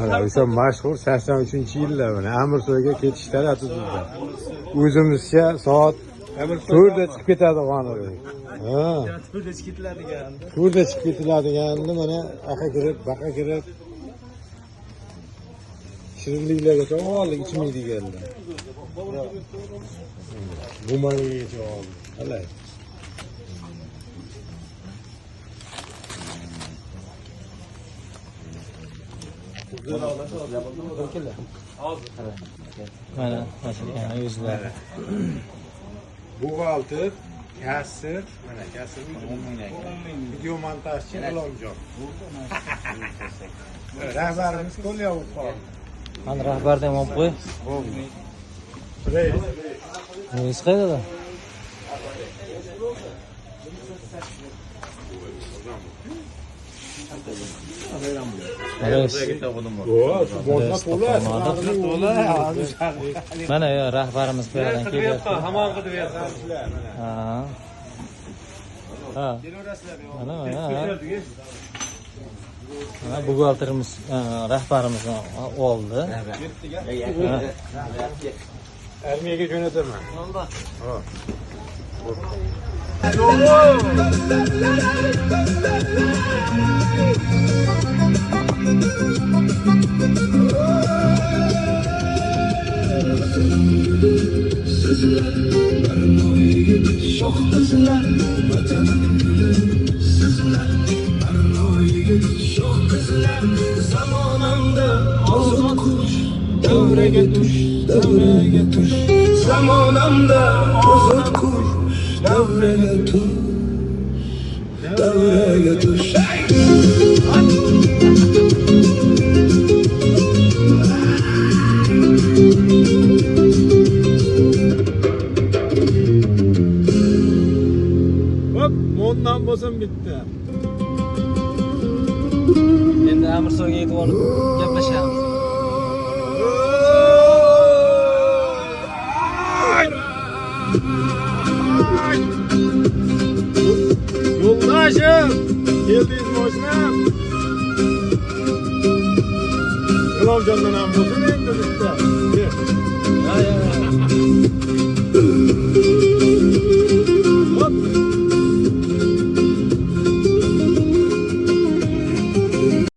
Mana o'sha mashhur 83-yillar mana Amirsoyga ketish tarafida. O'zimizcha soat 4da chiqib ketadi qanday. Ha. 4da chiqib ketiladigan. 4da chiqib ketiladiganni mana aqa kirib, baqa kirib shirinliklarga olib ichmaydiganlar. Bu manigacha olib. Qalay. Mana mana yuzlari. Buxgalter, kassir, mana kassirni 10 ming. Video montajchi Ilonjon. Rahbarimiz qo'lyapti qoldi. Mana rahbarni ham olib qo'y. Reis. Reis qayerda? Mana rahbarimiz bu yerdan kelyapti. Hamon qilib bersizlar mana. Ha. Mana mana buxgalterimiz, rahbarimiz oldi. Armiyaga jo'nataman. Ha. Sizlar barno yigit shoh qizlar vatanim guli sizlar barno yigit shoh qizlar zamonamda ozod kuch davraga tush zamonamda ozod kuch davraga tush Mondan bo'lsin bitta. Endi Amirsoyga yetib olib gaplashamiz. Yo'ldoshim, keldingiz moshinam. Ilonjondan ham bo'lsin.